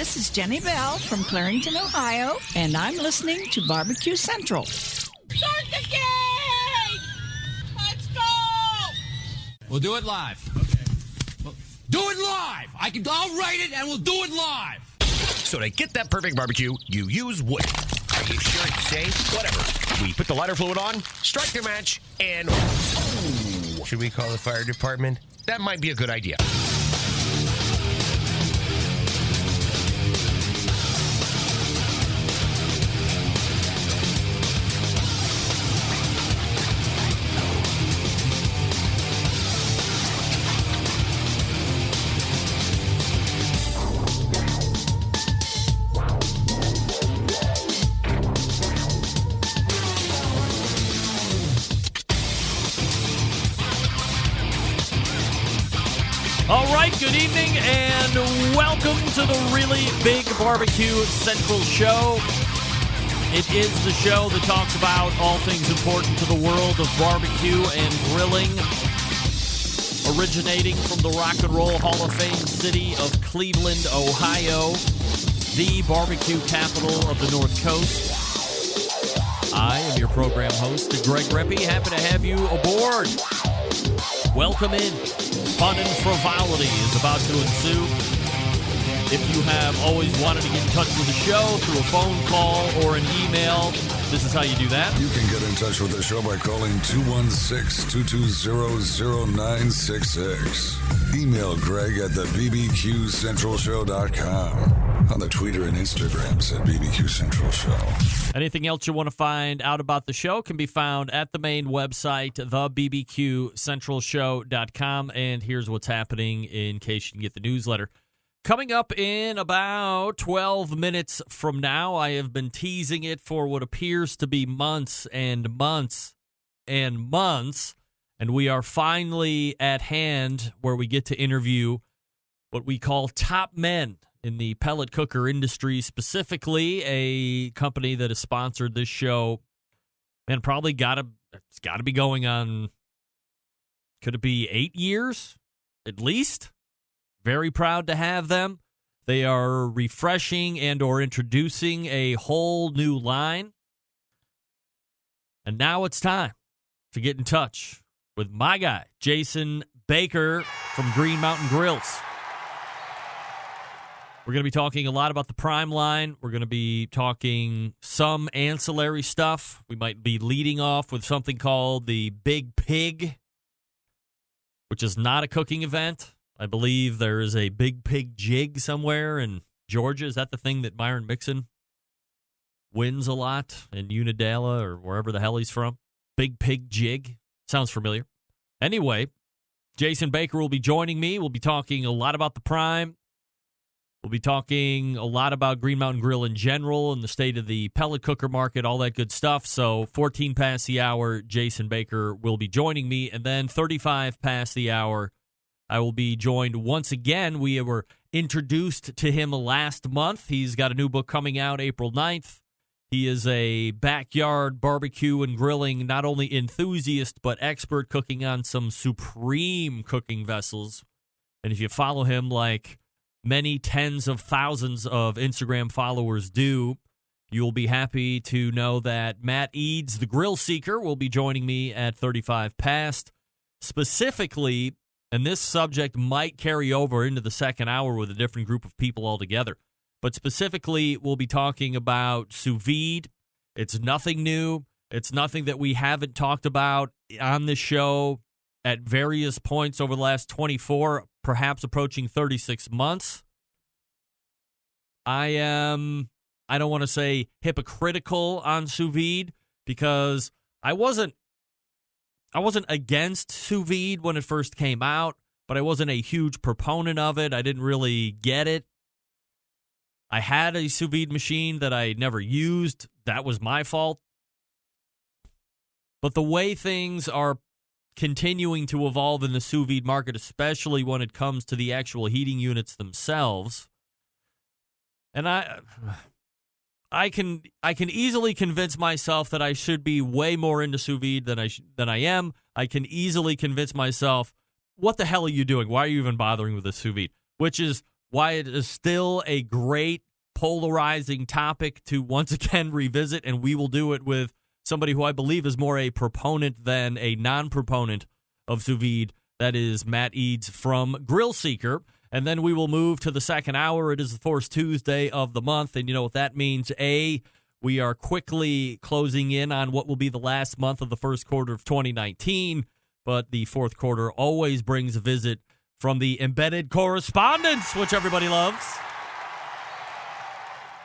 This is Jenny Bell from Clarington, Ohio, and I'm listening to Barbecue Central. Start the game! Let's go! We'll do it live. Okay. Well, do it live! I'll write it and we'll do it live! So to get that perfect barbecue, you use wood. Are you sure it's safe? Whatever. We put the lighter fluid on, strike the match, and... Oh, should we call the fire department? That might be a good idea. All right, good evening, and welcome to the Really Big Barbecue Central Show. It is the show that talks about all things important to the world of barbecue and grilling, originating from the Rock and Roll Hall of Fame city of Cleveland, Ohio, the barbecue capital of the North Coast. I am your program host, Greg Reppy. Happy to have you aboard. Welcome in. Fun and frivolity is about to ensue. If you have always wanted to get in touch with the show through a phone call or an email, this is how you do that. You can get in touch with the show by calling 216-220-0966. Email Greg at the bbqcentralshow.com. On the Twitter and Instagrams at BBQ Central Show. Anything else you want to find out about the show can be found at the main website, thebbqcentralshow.com. And here's what's happening in case you can get the newsletter. Coming up in about 12 minutes from now, I have been teasing it for what appears to be months and months and months. And we are finally at hand where we get to interview what we call top men in the pellet cooker industry, specifically a company that has sponsored this show, and probably it's got to be going on, could it be 8 years at least? Very proud to have them. They are refreshing and or introducing a whole new line. And now it's time to get in touch with my guy, Jason Baker from Green Mountain Grills. We're going to be talking a lot about the Prime line. We're going to be talking some ancillary stuff. We might be leading off with something called the Big Pig, which is not a cooking event. I believe there is a Big Pig jig somewhere in Georgia. Is that the thing that Myron Mixon wins a lot in Unadilla or wherever the hell he's from? Big Pig jig. Sounds familiar. Anyway, Jason Baker will be joining me. We'll be talking a lot about the Prime. We'll be talking a lot about Green Mountain Grill in general and the state of the pellet cooker market, all that good stuff. So 14 past the hour, Jason Baker will be joining me. And then 35 past the hour, I will be joined once again. We were introduced to him last month. He's got a new book coming out April 9th. He is a backyard barbecue and grilling, not only enthusiast, but expert, cooking on some supreme cooking vessels. And if you follow him like many tens of thousands of Instagram followers do, you'll be happy to know that Matt Eads, the Grillseeker, will be joining me at 35 past. Specifically, and this subject might carry over into the second hour with a different group of people altogether, but specifically, we'll be talking about Sous Vide. It's nothing new. It's nothing that we haven't talked about on this show at various points over the last 24, perhaps approaching 36 months. I don't want to say hypocritical on Sous Vide because I wasn't against Sous Vide when it first came out, but I wasn't a huge proponent of it. I didn't really get it. I had a sous vide machine that I never used. That was my fault. But the way things are continuing to evolve in the sous vide market, especially when it comes to the actual heating units themselves, and I can easily convince myself that I should be way more into sous vide than I am. I can easily convince myself, what the hell are you doing? Why are you even bothering with the sous vide? Which is why it is still a great polarizing topic to once again revisit, and we will do it with somebody who I believe is more a proponent than a non-proponent of Sous Vide. That is Matt Eads from Grillseeker. And then we will move to the second hour. It is the first Tuesday of the month, and you know what that means. We are quickly closing in on what will be the last month of the first quarter of 2019, but the fourth quarter always brings a visit from the embedded correspondents, which everybody loves.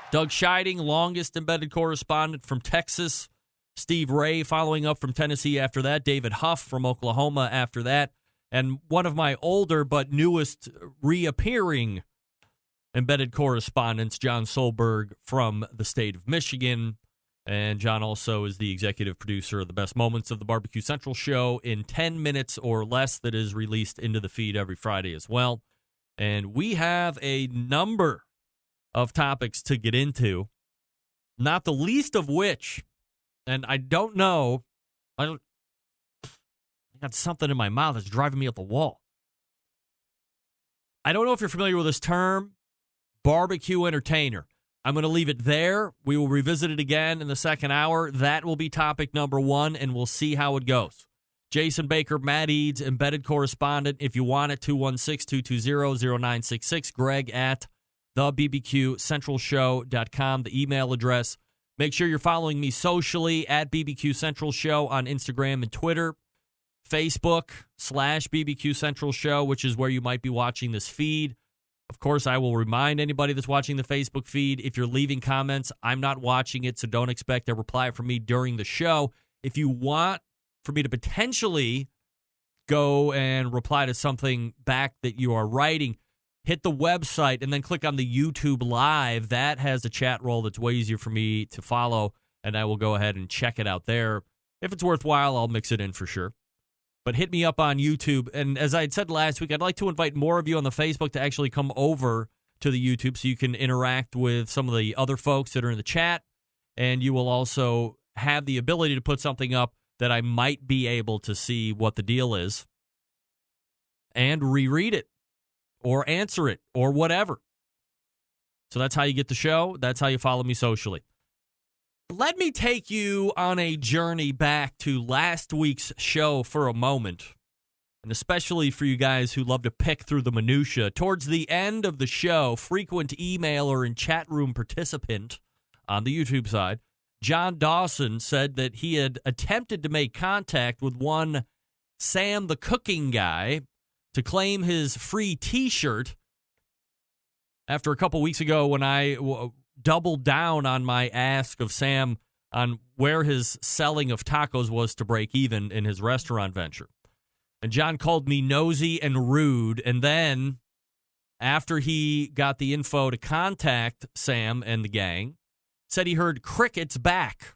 Doug Scheiding, longest embedded correspondent from Texas. Steve Ray following up from Tennessee after that. David Huff from Oklahoma after that. And one of my older but newest reappearing embedded correspondents, John Solberg from the state of Michigan. And John also is the executive producer of the Best Moments of the Barbecue Central show in 10 minutes or less that is released into the feed every Friday as well. And we have a number of topics to get into, not the least of which, and I don't know, I got something in my mouth that's driving me up the wall. I don't know if you're familiar with this term, barbecue entertainer. I'm going to leave it there. We will revisit it again in the second hour. That will be topic number one, and we'll see how it goes. Jason Baker, Matt Eads, embedded correspondent. If you want it, 216-220-0966. Greg at thebbqcentralshow.com, the email address. Make sure you're following me socially at BBQ Central Show on Instagram and Twitter. Facebook /BBQ Central Show, which is where you might be watching this feed. Of course, I will remind anybody that's watching the Facebook feed, if you're leaving comments, I'm not watching it, so don't expect a reply from me during the show. If you want for me to potentially go and reply to something back that you are writing, hit the website and then click on the YouTube Live. That has a chat role that's way easier for me to follow, and I will go ahead and check it out there. If it's worthwhile, I'll mix it in for sure. But hit me up on YouTube. And as I had said last week, I'd like to invite more of you on the Facebook to actually come over to the YouTube so you can interact with some of the other folks that are in the chat. And you will also have the ability to put something up that I might be able to see what the deal is and reread it or answer it or whatever. So that's how you get the show. That's how you follow me socially. Let me take you on a journey back to last week's show for a moment, and especially for you guys who love to pick through the minutia. Towards the end of the show, frequent emailer and chat room participant on the YouTube side, John Dawson, said that he had attempted to make contact with one Sam the Cooking Guy to claim his free T-shirt after a couple weeks ago when I doubled down on my ask of Sam on where his selling of tacos was to break even in his restaurant venture. And John called me nosy and rude, and then after he got the info to contact Sam and the gang, said he heard crickets back.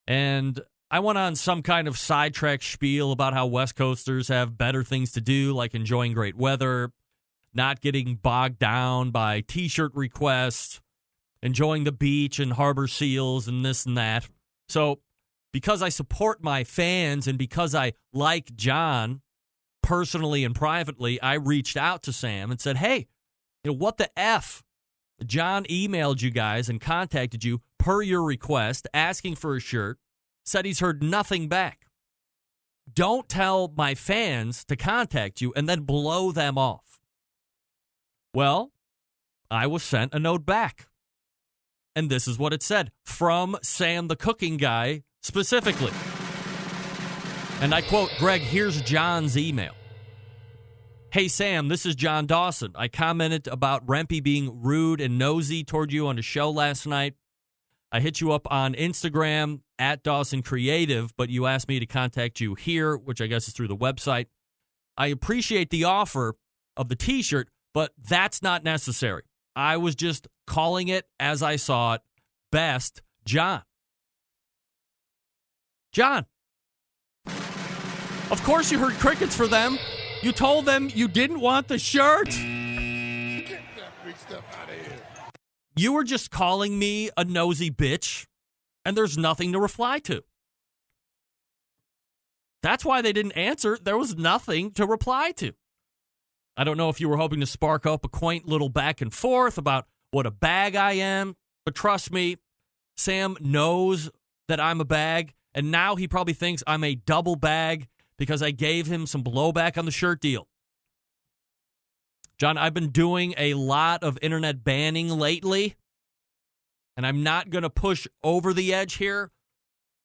And I went on some kind of sidetrack spiel about how West Coasters have better things to do, like enjoying great weather, not getting bogged down by T-shirt requests, enjoying the beach and harbor seals and this and that. So because I support my fans and because I like John personally and privately, I reached out to Sam and said, hey, what the F? John emailed you guys and contacted you per your request, asking for a shirt, said he's heard nothing back. Don't tell my fans to contact you and then blow them off. Well, I was sent a note back. And this is what it said, from Sam the Cooking Guy specifically. And I quote, Greg, here's John's email. Hey, Sam, this is John Dawson. I commented about Rempy being rude and nosy toward you on the show last night. I hit you up on Instagram at Dawson Creative, but you asked me to contact you here, which I guess is through the website. I appreciate the offer of the T-shirt, but that's not necessary. I was just calling it as I saw it. Best, John. John. Of course you heard crickets for them. You told them you didn't want the shirt. Get that big stuff out of here. You were just calling me a nosy bitch, and there's nothing to reply to. That's why they didn't answer. There was nothing to reply to. I don't know if you were hoping to spark up a quaint little back and forth about what a bag I am, but trust me, Sam knows that I'm a bag, and now he probably thinks I'm a double bag because I gave him some blowback on the shirt deal. John, I've been doing a lot of internet banning lately, and I'm not going to push over the edge here,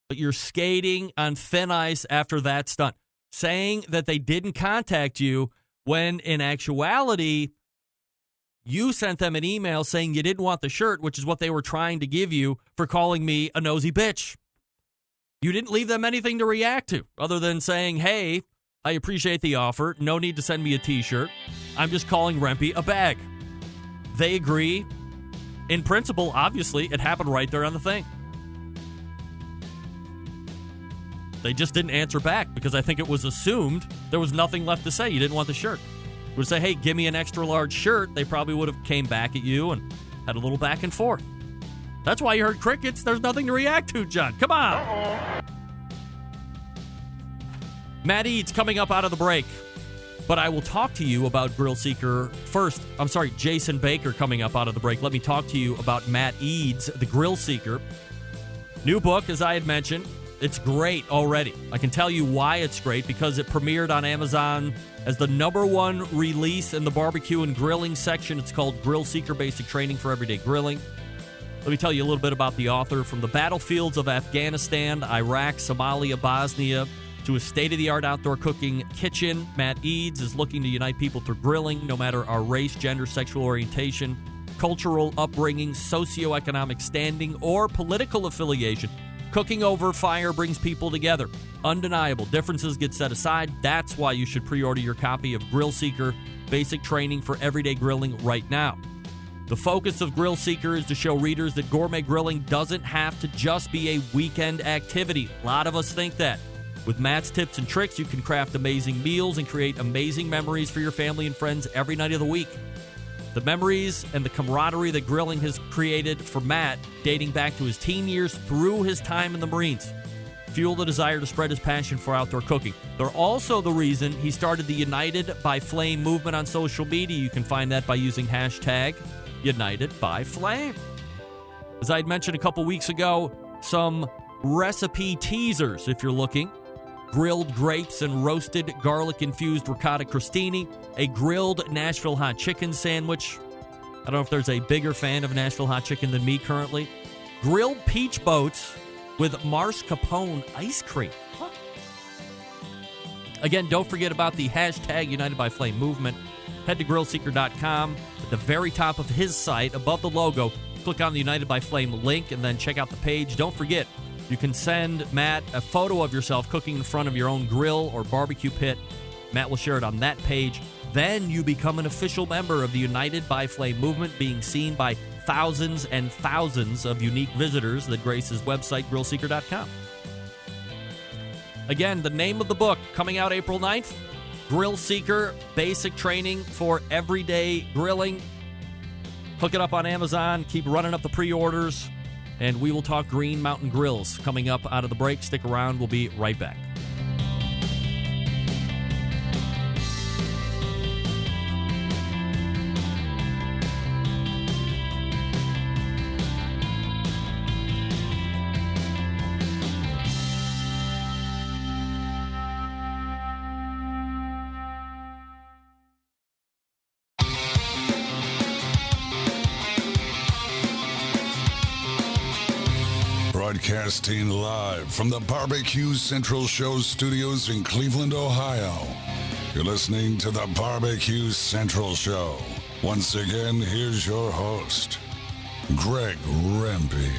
but you're skating on thin ice after that stunt. Saying that they didn't contact you when in actuality, you sent them an email saying you didn't want the shirt, which is what they were trying to give you for calling me a nosy bitch. You didn't leave them anything to react to other than saying, hey, I appreciate the offer. No need to send me a t-shirt. I'm just calling Rempy a bag. They agree. In principle, obviously, it happened right there on the thing. They just didn't answer back because I think it was assumed there was nothing left to say. You didn't want the shirt. You would say, hey, give me an extra large shirt. They probably would have came back at you and had a little back and forth. That's why you heard crickets. There's nothing to react to, John. Come on. Matt Eads coming up out of the break. But I will talk to you about Grillseeker first. I'm sorry, Jason Baker coming up out of the break. Let me talk to you about Matt Eads, the Grillseeker. New book, as I had mentioned. It's great already. I can tell you why it's great, because it premiered on Amazon as the #1 release in the barbecue and grilling section. It's called Grillseeker Basic Training for Everyday Grilling. Let me tell you a little bit about the author. From the battlefields of Afghanistan, Iraq, Somalia, Bosnia, to a state-of-the-art outdoor cooking kitchen, Matt Eads is looking to unite people through grilling, no matter our race, gender, sexual orientation, cultural upbringing, socioeconomic standing, or political affiliation. Cooking over fire brings people together. Undeniable. Differences get set aside. That's why you should pre-order your copy of Grillseeker Basic Training for Everyday Grilling right now. The focus of Grillseeker is to show readers that gourmet grilling doesn't have to just be a weekend activity. A lot of us think that. With Matt's tips and tricks, you can craft amazing meals and create amazing memories for your family and friends every night of the week. The memories and the camaraderie that grilling has created for Matt, dating back to his teen years through his time in the Marines, fuel the desire to spread his passion for outdoor cooking. They're also the reason he started the United by Flame movement on social media. You can find that by using hashtag United by Flame. As I had mentioned a couple weeks ago, some recipe teasers if you're looking. Grilled grapes and roasted garlic-infused ricotta crostini, a grilled Nashville hot chicken sandwich. I don't know if there's a bigger fan of Nashville hot chicken than me currently. Grilled peach boats with mascarpone ice cream. Huh. Again, don't forget about the hashtag United by Flame movement. Head to grillseeker.com. At the very top of his site, above the logo, click on the United by Flame link and then check out the page. Don't forget, you can send Matt a photo of yourself cooking in front of your own grill or barbecue pit. Matt will share it on that page. Then you become an official member of the United by Flame movement, being seen by thousands and thousands of unique visitors that grace his website, grillseeker.com. Again, the name of the book coming out April 9th, Grillseeker Basic Training for Everyday Grilling. Hook it up on Amazon. Keep running up the pre-orders. And we will talk Green Mountain Grills coming up out of the break. Stick around. We'll be right back. Broadcasting live from the Barbecue Central Show studios in Cleveland, Ohio. You're listening to the Barbecue Central Show. Once again, here's your host, Greg Rempe.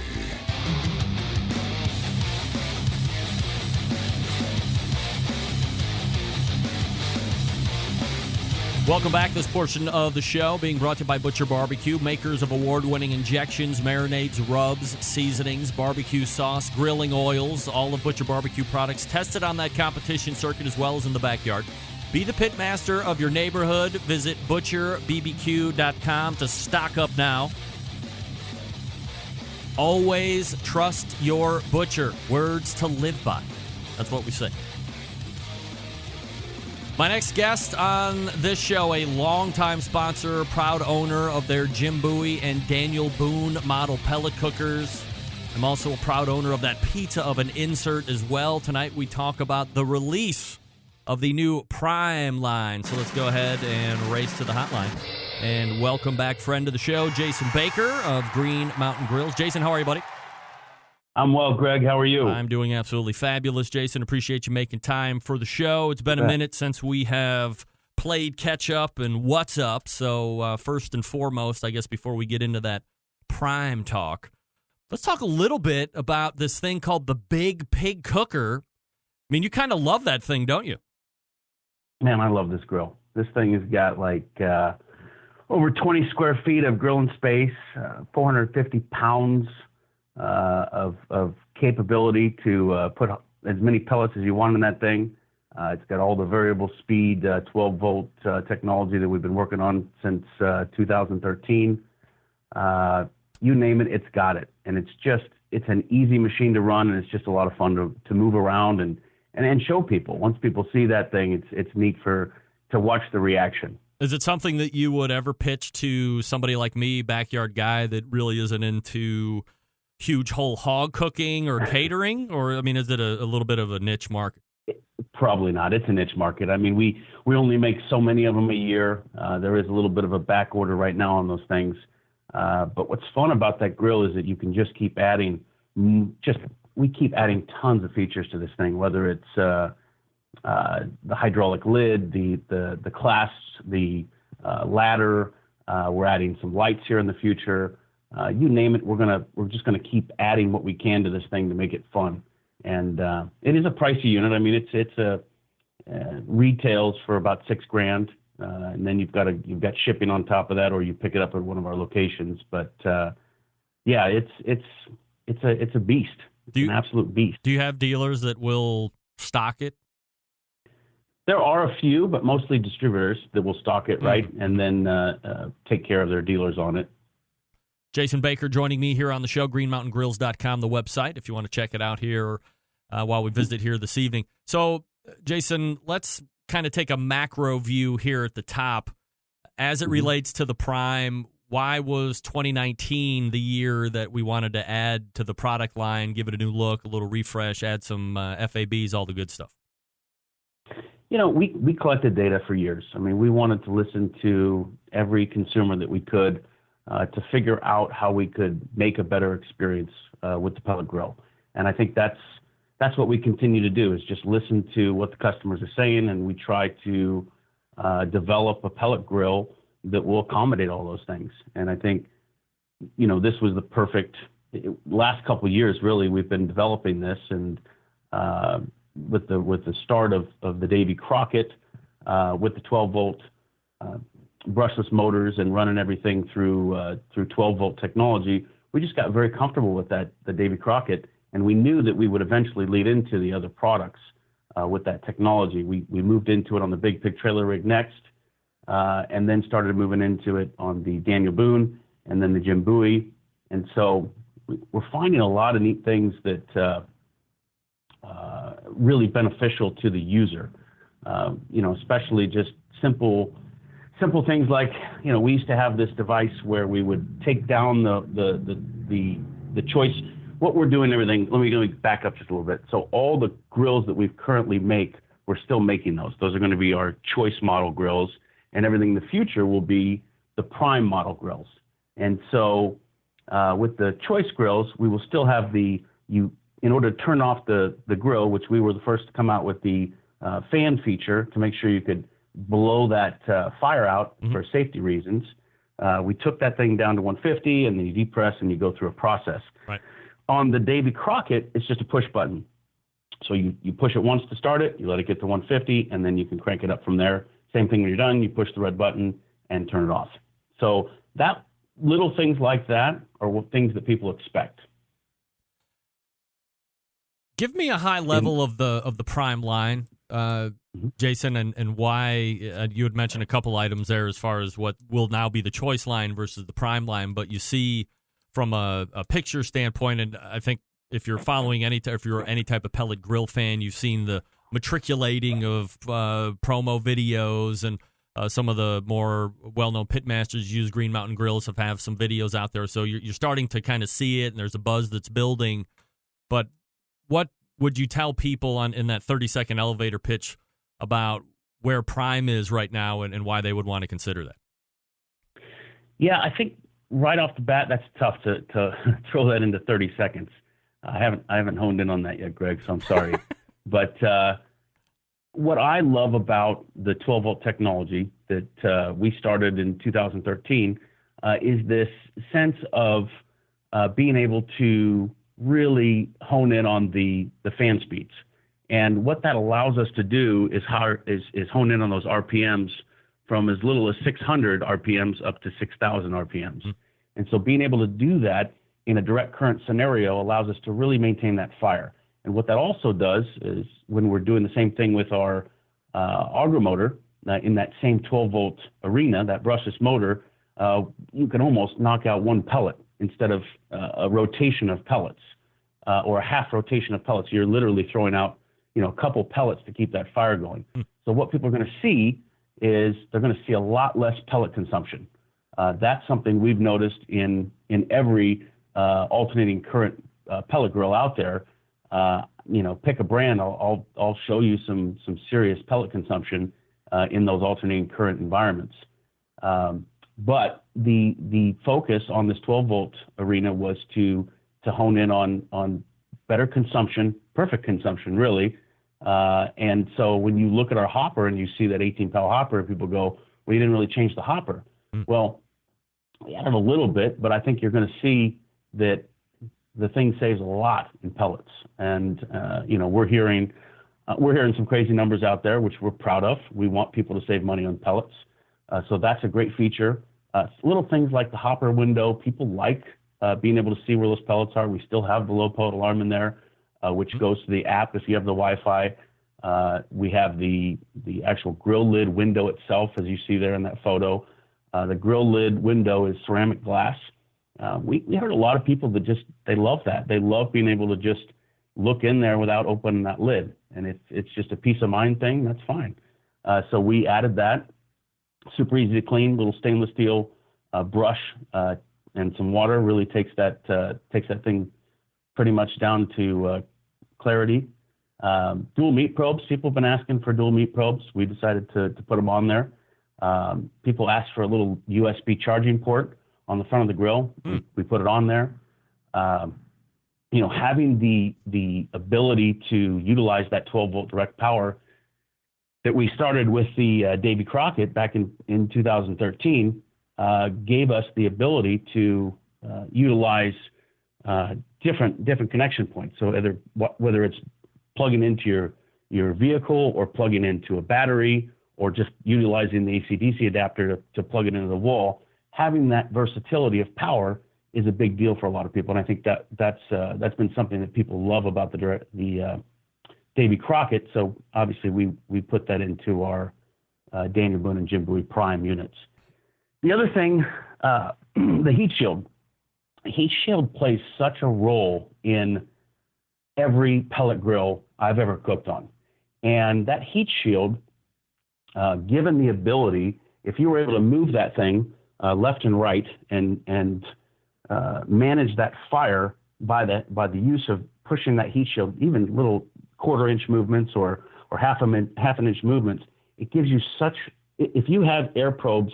Welcome back. This portion of the show being brought to you by Butcher Barbecue, makers of award-winning injections, marinades, rubs, seasonings, barbecue sauce, grilling oils, all of Butcher Barbecue products tested on that competition circuit as well as in the backyard. Be the pit master of your neighborhood. Visit butcherbbq.com to stock up now. Always trust your butcher. Words to live by. That's what we say. My next guest on this show, a longtime sponsor, proud owner of their Jim Bowie and Daniel Boone model pellet cookers. I'm also a proud owner of that pizza oven insert as well. Tonight we talk about the release of the new Prime line. So let's go ahead and race to the hotline. And welcome back, friend of the show, Jason Baker of Green Mountain Grills. Jason, how are you, buddy? I'm well, Greg. How are you? I'm doing absolutely fabulous, Jason. Appreciate you making time for the show. It's been a minute since we have played catch up and what's up. So first and foremost, I guess before we get into that Prime talk, let's talk a little bit about this thing called the Big Pig Cooker. I mean, you kind of love that thing, don't you? Man, I love this grill. This thing has got like over 20 square feet of grilling space, 450 pounds of capability to put as many pellets as you want in that thing. It's got all the variable speed 12-volt technology that we've been working on since 2013. You name it, it's got it. And it's an easy machine to run, and it's just a lot of fun to move around and show people. Once people see that thing, it's neat to watch the reaction. Is it something that you would ever pitch to somebody like me, backyard guy that really isn't into huge whole hog cooking or catering? Or, I mean, is it a little bit of a niche market? Probably not. It's a niche market. I mean, we only make so many of them a year. There is a little bit of a back order right now on those things. But what's fun about that grill is that you can just keep adding, we keep adding tons of features to this thing, whether it's the hydraulic lid, the clasps, the ladder. We're adding some lights here in the future. You name it, we're just gonna keep adding what we can to this thing to make it fun. And it is a pricey unit. I mean, it's retails for about $6,000, and then you've got shipping on top of that, or you pick it up at one of our locations. But yeah, it's a beast. It's an absolute beast. Do you have dealers that will stock it? There are a few, but mostly distributors that will stock it, right, and then take care of their dealers on it. Jason Baker joining me here on the show, greenmountaingrills.com, the website, if you want to check it out here while we visit here this evening. So, Jason, let's kind of take a macro view here at the top. As it relates to the Prime, why was 2019 the year that we wanted to add to the product line, give it a new look, a little refresh, add some FABs, all the good stuff? You know, we collected data for years. I mean, we wanted to listen to every consumer that we could to figure out how we could make a better experience with the pellet grill. And I think that's what we continue to do, is just listen to what the customers are saying, and we try to develop a pellet grill that will accommodate all those things. And I think, you know, this was the perfect last couple of years, really. We've been developing this, and with the start of the Davy Crockett, with the 12-volt brushless motors and running everything through 12-volt technology, we just got very comfortable with the Davy Crockett, and we knew that we would eventually lead into the other products with that technology. We moved into it on the Big Pig trailer rig next, and then started moving into it on the Daniel Boone and then the Jim Bowie. And so we're finding a lot of neat things that really beneficial to the user. You know, especially just simple things like, you know, we used to have this device where we would take down the choice. What we're doing, everything. Let me back up just a little bit. So all the grills that we currently make, we're still making those. Those are going to be our choice model grills, and everything in the future will be the Prime model grills. And so with the choice grills, we will still have in order to turn off the grill, which we were the first to come out with the fan feature to make sure you could blow that fire out for safety reasons. We took that thing down to 150, and then you depress and you go through a process. Right. On the Davy Crockett, it's just a push button. So you push it once to start it, you let it get to 150, and then you can crank it up from there. Same thing when you're done, you push the red button and turn it off. So that little things like that are things that people expect. Give me a high level of the Prime line, Jason, and why you had mentioned a couple items there as far as what will now be the choice line versus the Prime line. But you see from a picture standpoint, and I think if you're following if you're any type of pellet grill fan, you've seen the matriculating of promo videos, and some of the more well-known pitmasters use Green Mountain Grills have some videos out there. So you're starting to kind of see it, and there's a buzz that's building. But what would you tell people in that 30-second elevator pitch about where Prime is right now and why they would want to consider that? Yeah, I think right off the bat, that's tough to throw that into 30 seconds. I haven't honed in on that yet, Greg, so I'm sorry. But what I love about the 12-volt technology that we started in 2013 is this sense of being able to really hone in on the fan speeds. And what that allows us to do is hone in on those RPMs from as little as 600 RPMs up to 6,000 RPMs. Mm-hmm. And so being able to do that in a direct current scenario allows us to really maintain that fire. And what that also does is when we're doing the same thing with our auger motor in that same 12-volt arena, that brushless motor, you can almost knock out one pellet instead of a rotation of pellets or a half rotation of pellets. You're literally throwing out, a couple pellets to keep that fire going. So what people are going to see is they're going to see a lot less pellet consumption. That's something we've noticed in every alternating current pellet grill out there. Pick a brand. I'll show you some serious pellet consumption in those alternating current environments. But the focus on this 12-volt arena was to hone in on better consumption, perfect consumption, really. And so when you look at our hopper and you see that 18-pound hopper, people go, well, you didn't really change the hopper. Well, we added a little bit, but I think you're going to see that the thing saves a lot in pellets. And, we're hearing some crazy numbers out there, which we're proud of. We want people to save money on pellets. So that's a great feature. Little things like the hopper window, people like being able to see where those pellets are. We still have the low pellet alarm in there, which goes to the app if you have the Wi-Fi. We have the actual grill lid window itself, as you see there in that photo. The grill lid window is ceramic glass. We heard a lot of people that they love that. They love being able to just look in there without opening that lid. And if it's just a peace of mind thing, that's fine. So we added that. Super easy to clean, little stainless steel brush and some water really takes that thing pretty much down to clarity. Dual meat probes. People have been asking for dual meat probes. We decided to put them on there. People asked for a little USB charging port on the front of the grill. We put it on there. Having the ability to utilize that 12-volt direct power that we started with the Davy Crockett back in 2013 gave us the ability to utilize different connection points. So whether it's plugging into your vehicle or plugging into a battery or just utilizing the AC/DC adapter to plug it into the wall, having that versatility of power is a big deal for a lot of people. And I think that's been something that people love about the Davy Crockett. So obviously we put that into our Daniel Boone and Jim Bowie Prime units. The other thing, the heat shield. Heat shield plays such a role in every pellet grill I've ever cooked on. And that heat shield, given the ability, if you were able to move that thing left and right and manage that fire by the use of pushing that heat shield, even little quarter-inch movements or half an inch movements, it gives you if you have air probes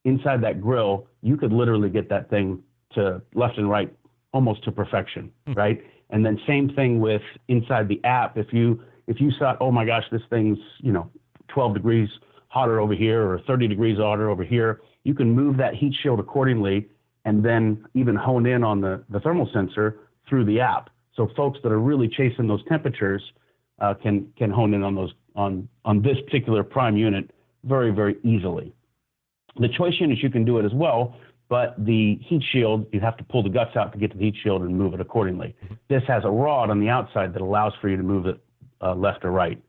inside that grill, you could literally get that thing to left and right almost to perfection, right? And then same thing with inside the app. If you thought, oh my gosh, this thing's 12 degrees hotter over here or 30 degrees hotter over here, you can move that heat shield accordingly and then even hone in on the thermal sensor through the app. So folks that are really chasing those temperatures can hone in on those on this particular Prime unit very, very easily. The choice units, you can do it as well, but the heat shield, you have to pull the guts out to get to the heat shield and move it accordingly. This has a rod on the outside that allows for you to move it left or right.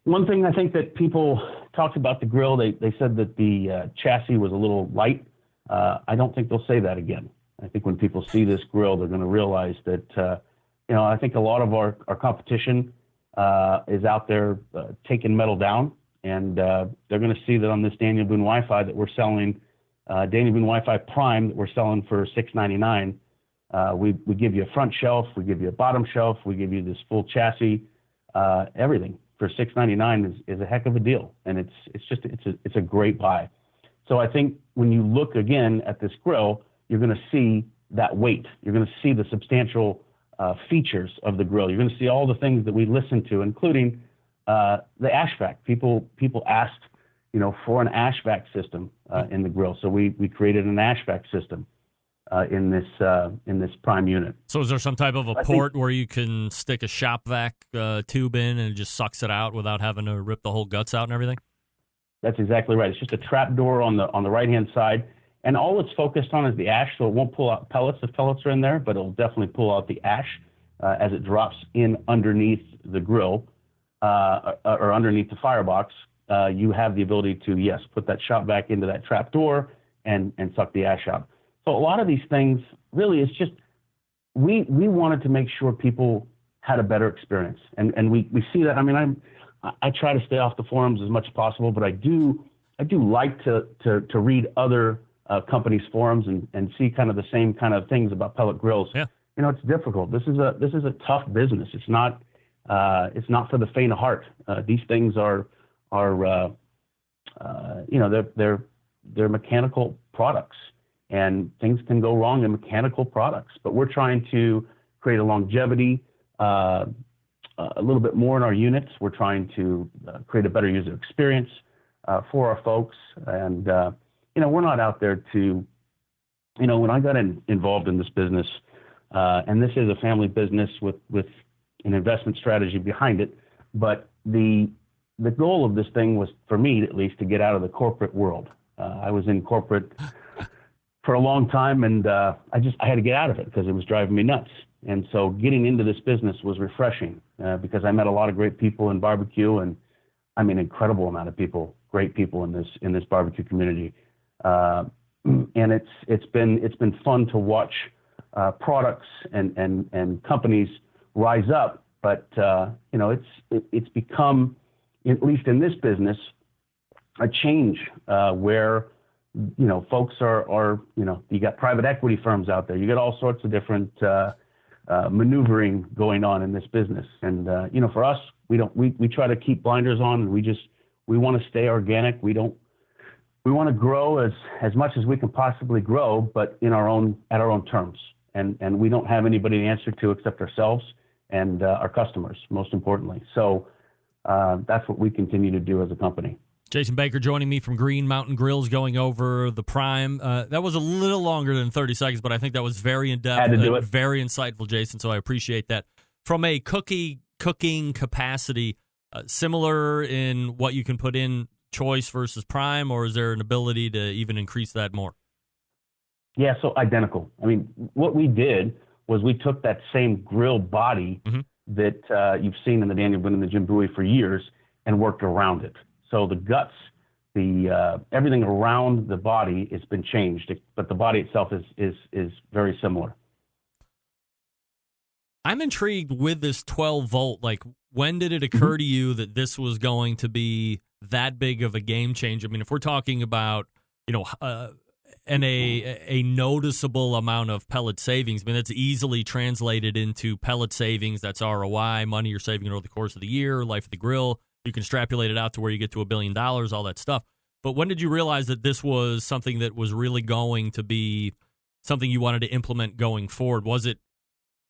One thing I think that people talked about the grill, they said that the chassis was a little light. I don't think they'll say that again. I think when people see this grill, they're going to realize that, I think a lot of our competition is out there taking metal down, and they're going to see that on this Daniel Boone Wi-Fi that we're selling, Daniel Boone Wi-Fi Prime that we're selling for $699. We give you a front shelf, we give you a bottom shelf, we give you this full chassis, everything for $699 is a heck of a deal, and it's a great buy. So I think when you look again at this grill, you're going to see that weight. You're going to see the substantial features of the grill. You're going to see all the things that we listen to, including the ash vac. People asked, for an ash vac system in the grill, so we created an ash vac system in this Prime unit. So is there some type of a port where you can stick a shop vac tube in and it just sucks it out without having to rip the whole guts out and everything? That's exactly right. It's just a trap door on the right-hand side, and all it's focused on is the ash, so it won't pull out pellets if pellets are in there, but it'll definitely pull out the ash as it drops in underneath the grill or underneath the firebox. You have the ability to, yes, put that shop vac into that trap door and suck the ash out. So a lot of these things, really, it's just we wanted to make sure people had a better experience, and we see that. I mean, I try to stay off the forums as much as possible, but I do like to read other companies' forums and see kind of the same kind of things about pellet grills. Yeah. It's difficult. This is a tough business. It's not for the faint of heart. These things are they're mechanical products, and things can go wrong in mechanical products. But we're trying to create a longevity. A little bit more in our units. We're trying to create a better user experience for our folks. And, we're not out there to, when I got involved in this business, and this is a family business with an investment strategy behind it, but the goal of this thing was, for me at least, to get out of the corporate world. I was in corporate for a long time, and I had to get out of it because it was driving me nuts. And so getting into this business was refreshing because I met a lot of great people in barbecue, and I mean, incredible amount of people, great people in this barbecue community. And it's been fun to watch products and companies rise up. But it's become, at least in this business, a change where folks are you got private equity firms out there, you got all sorts of different maneuvering going on in this business. And, for us, we try to keep blinders on, and we want to stay organic. We want to grow as much as we can possibly grow, but at our own terms. And we don't have anybody to answer to except ourselves and our customers, most importantly. So that's what we continue to do as a company. Jason Baker joining me from Green Mountain Grills, going over the Prime. That was a little longer than 30 seconds, but I think that was very in-depth. Had to do it. Very insightful, Jason, so I appreciate that. From a cooking capacity, similar in what you can put in Choice versus Prime, or is there an ability to even increase that more? Yeah, so identical. I mean, what we did was we took that same grill body that you've seen in the Daniel Boone and the Jim Bowie for years and worked around it. So the guts, everything around the body has been changed, but the body itself is very similar. I'm intrigued with this 12 volt. Like, when did it occur to you that this was going to be that big of a game changer? I mean, if we're talking about, and a noticeable amount of pellet savings, I mean, that's easily translated into pellet savings. That's ROI, money you're saving over the course of the year, life of the grill. You can extrapolate it out to where you get to $1 billion, all that stuff. But when did you realize that this was something that was really going to be something you wanted to implement going forward?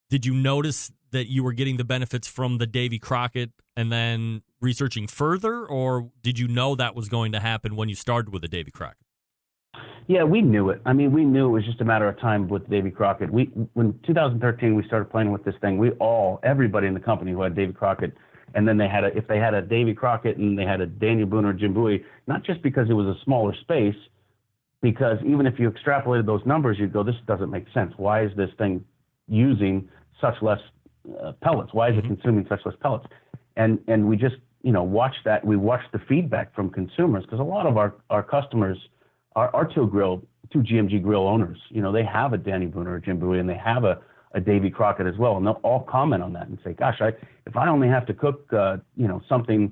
Did you notice that you were getting the benefits from the Davy Crockett and then researching further, or did you know that was going to happen when you started with the Davy Crockett? Yeah, we knew it. I mean, we knew it was just a matter of time with Davy Crockett. When 2013 we started playing with this thing, everybody in the company who had Davy Crockett, and then if they had a Davy Crockett and they had a Daniel Boone or Jim Bowie, not just because it was a smaller space, because even if you extrapolated those numbers, you'd go, this doesn't make sense. Why is this thing using such less pellets? Why is it consuming such less pellets? And we just watched that. We watched the feedback from consumers, because a lot of our customers are two GMG grill owners. They have a Danny Boone or a Jim Bowie, and they have a a Davy Crockett as well, and they'll all comment on that and say, "Gosh, if I only have to cook, something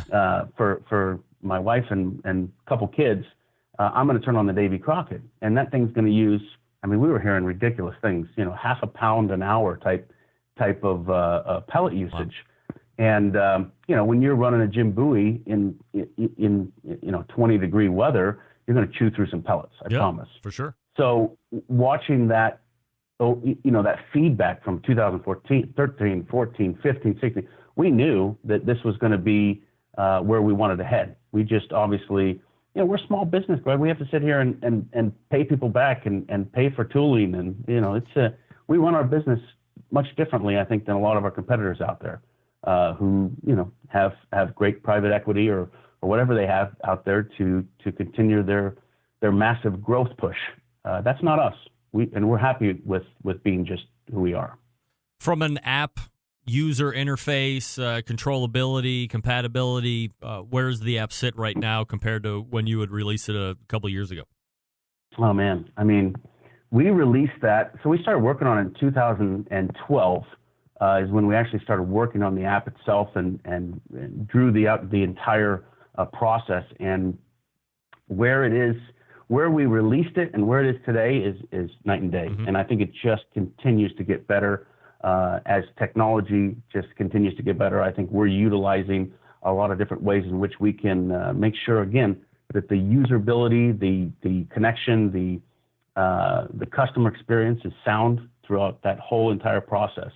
for my wife and a couple kids, I'm going to turn on the Davy Crockett, and that thing's going to use." I mean, we were hearing ridiculous things, half a pound an hour type of pellet usage. Wow. And when you're running a Jim Bowie in 20-degree weather, you're going to chew through some pellets. I promise. For sure. So watching that, that feedback from 2014, 13, 14, 15, 16, we knew that this was going to be where we wanted to head. We just obviously, we're a small business, Greg. We have to sit here and pay people back and pay for tooling. And, we run our business much differently, I think, than a lot of our competitors out there who, have great private equity or whatever they have out there to continue their massive growth push. That's not us. We're happy with being just who we are. From an app user interface, controllability, compatibility, where does the app sit right now compared to when you would release it a couple of years ago? Oh, man. I mean, we released that. So we started working on it in 2012 is when we actually started working on the app itself and drew the entire process. And where we released it and where it is today is night and day. Mm-hmm. And I think it just continues to get better as technology just continues to get better. I think we're utilizing a lot of different ways in which we can make sure, again, that the usability, the connection, the customer experience is sound throughout that whole entire process.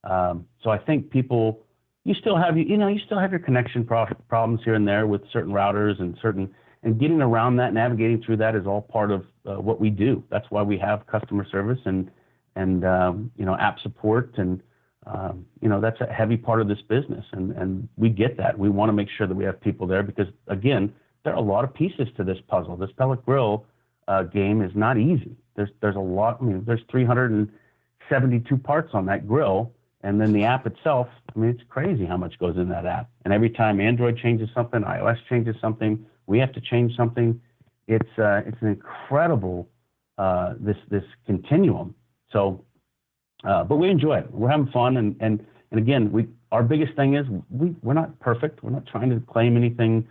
So I think people, you still have your connection problems here and there with certain routers and getting around that, navigating through that is all part of what we do. That's why we have customer service and app support, and that's a heavy part of this business, and we get that. We want to make sure that we have people there because, again, there are a lot of pieces to this puzzle. This pellet grill game is not easy. There's a lot. I mean, there's 372 parts on that grill, and then the app itself. I mean, it's crazy how much goes in that app. And every time Android changes something, iOS changes something, we have to change something. It's an incredible this continuum. So, but we enjoy it. We're having fun, and again, our biggest thing is we're not perfect. We're not trying to claim anything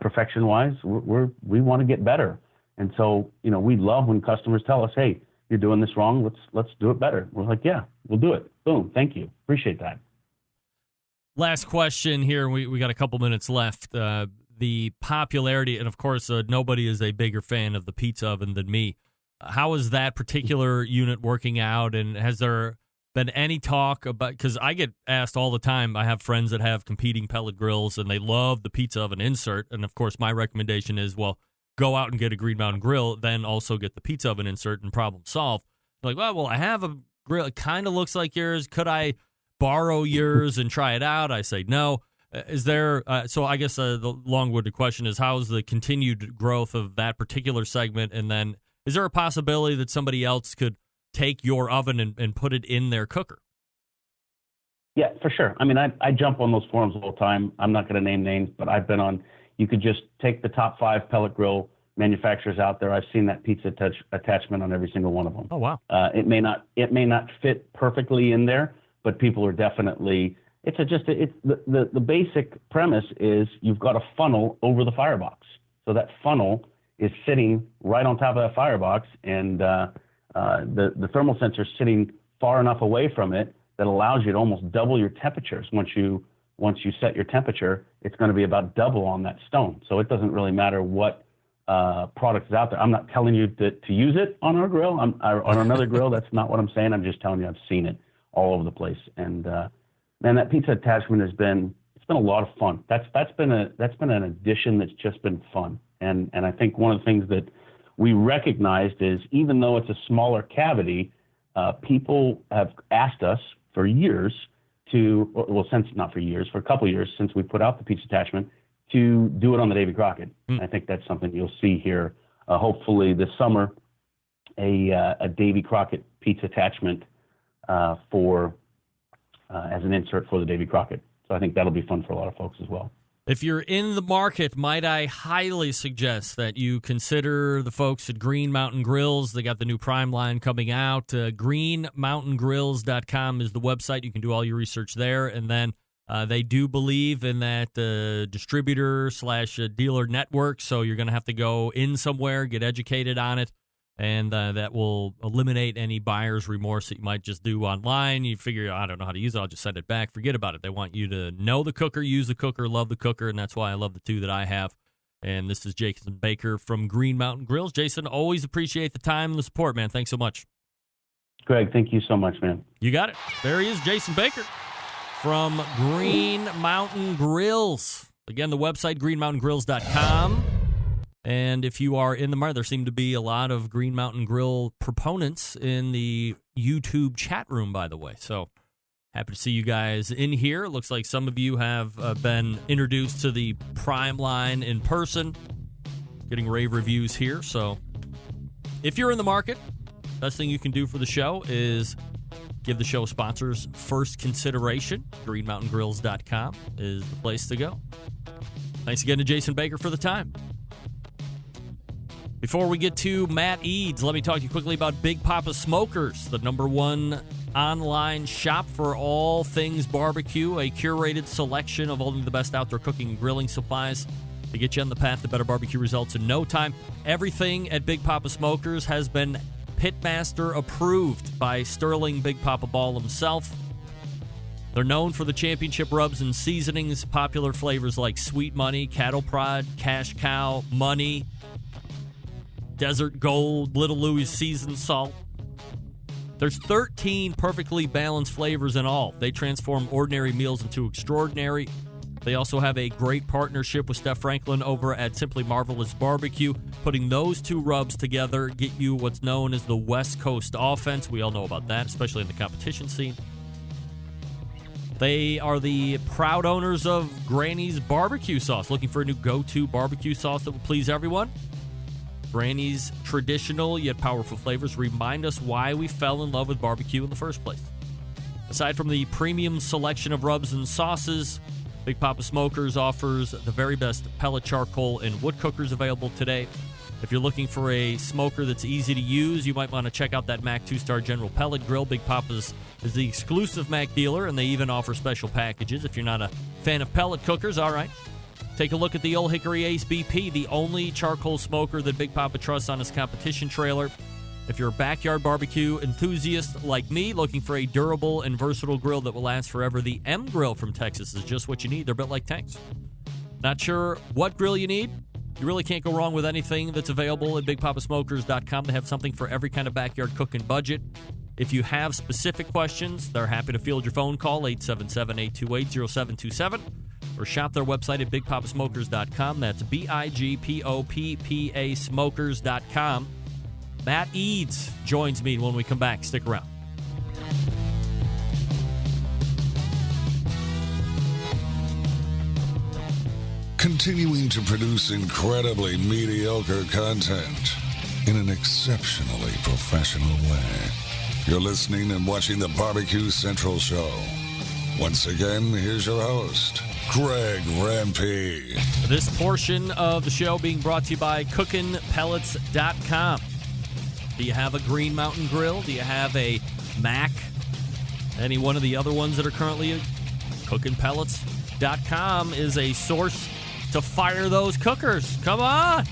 perfection wise. We want to get better, and so we love when customers tell us, "Hey, you're doing this wrong. Let's do it better." We're like, "Yeah, we'll do it." Boom, thank you, appreciate that. Last question here. We got a couple minutes left. The popularity, and of course, nobody is a bigger fan of the pizza oven than me. How is that particular unit working out, and has there been any talk about, because I get asked all the time, I have friends that have competing pellet grills, and they love the pizza oven insert, and of course my recommendation is, well, go out and get a Green Mountain grill, then also get the pizza oven insert and problem solved. Like, well, I have a grill, it kind of looks like yours, could I borrow yours and try it out? I say no. Is there, so I guess the long-winded question is, how's the continued growth of that particular segment, and then is there a possibility that somebody else could take your oven and put it in their cooker? Yeah, for sure. I mean, I jump on those forums all the time. I'm not going to name names, but I've been on. You could just take the top 5 pellet grill manufacturers out there. I've seen that pizza attachment on every single one of them. Oh, wow. It may not fit perfectly in there, but people are definitely. It's the basic premise is you've got a funnel over the firebox, so that funnel is sitting right on top of that firebox, and the thermal sensor is sitting far enough away from it that allows you to almost double your temperatures. Once you set your temperature, it's going to be about double on that stone. So it doesn't really matter what product is out there. I'm not telling you to use it on our grill, on another grill. That's not what I'm saying. I'm just telling you I've seen it all over the place. And man, that pizza attachment it's been a lot of fun. That's been an addition that's just been fun. And I think one of the things that we recognized is, even though it's a smaller cavity, people have asked us for years for a couple of years since we put out the pizza attachment, to do it on the Davy Crockett. I think that's something you'll see here, hopefully this summer, a Davy Crockett pizza attachment as an insert for the Davy Crockett. So I think that'll be fun for a lot of folks as well. If you're in the market, might I highly suggest that you consider the folks at Green Mountain Grills. They got the new Prime line coming out. greenmountaingrills.com is the website. You can do all your research there. And then they do believe in that distributor/dealer network, so you're going to have to go in somewhere, get educated on it, and that will eliminate any buyer's remorse that you might just do online. You figure, I don't know how to use it, I'll just send it back. Forget about it. They want you to know the cooker, use the cooker, love the cooker, and that's why I love the two that I have. And this is Jason Baker from Green Mountain Grills. Jason, always appreciate the time and the support, man. Thanks so much. Greg, thank you so much, man. You got it. There he is, Jason Baker from Green Mountain Grills. Again, the website, greenmountaingrills.com. And if you are in the market, there seem to be a lot of Green Mountain Grill proponents in the YouTube chat room, by the way. So happy to see you guys in here. Looks like some of you have been introduced to the Prime line in person, getting rave reviews here. So if you're in the market, best thing you can do for the show is give the show sponsors first consideration. GreenMountainGrills.com is the place to go. Thanks again to Jason Baker for the time. Before we get to Matt Eads, let me talk to you quickly about Big Papa Smokers, the #1 online shop for all things barbecue, a curated selection of only the best outdoor cooking and grilling supplies to get you on the path to better barbecue results in no time. Everything at Big Papa Smokers has been Pitmaster approved by Sterling Big Papa Ball himself. They're known for the championship rubs and seasonings, popular flavors like Sweet Money, Cattle Prod, Cash Cow, Money, Desert Gold, Little Louie's Seasoned Salt. There's 13 perfectly balanced flavors in all. They transform ordinary meals into extraordinary. They also have a great partnership with Steph Franklin over at Simply Marvelous Barbecue. Putting those two rubs together get you what's known as the West Coast offense. We all know about that, especially in the competition scene. They are the proud owners of Granny's Barbecue Sauce. Looking for a new go-to barbecue sauce that will please everyone? Granny's traditional yet powerful flavors remind us why we fell in love with barbecue in the first place. Aside from the premium selection of rubs and sauces, Big Papa Smokers offers the very best pellet charcoal and wood cookers available today. If you're looking for a smoker that's easy to use, you might want to check out that Mac 2-Star General Pellet Grill. Big Papa's is the exclusive Mac dealer, and they even offer special packages. If you're not a fan of pellet cookers, all right. Take a look at the Old Hickory Ace BP, the only charcoal smoker that Big Papa trusts on his competition trailer. If you're a backyard barbecue enthusiast like me, looking for a durable and versatile grill that will last forever, the M Grill from Texas is just what you need. They're built like tanks. Not sure what grill you need? You really can't go wrong with anything that's available at BigPapaSmokers.com. They have something for every kind of backyard cooking budget. If you have specific questions, they're happy to field your phone call, 877-828-0727. Or shop their website at BigPapaSmokers.com. That's BIGPOPPA Smokers.com. Matt Eads joins me when we come back. Stick around. Continuing to produce incredibly mediocre content in an exceptionally professional way. You're listening and watching the Barbecue Central Show. Once again, here's your host, Greg Rampey. This portion of the show being brought to you by CookinPellets.com. Do you have a Green Mountain Grill? Do you have a Mac? Any one of the other ones that are currently CookinPellets.com is a source to fire those cookers. Come on!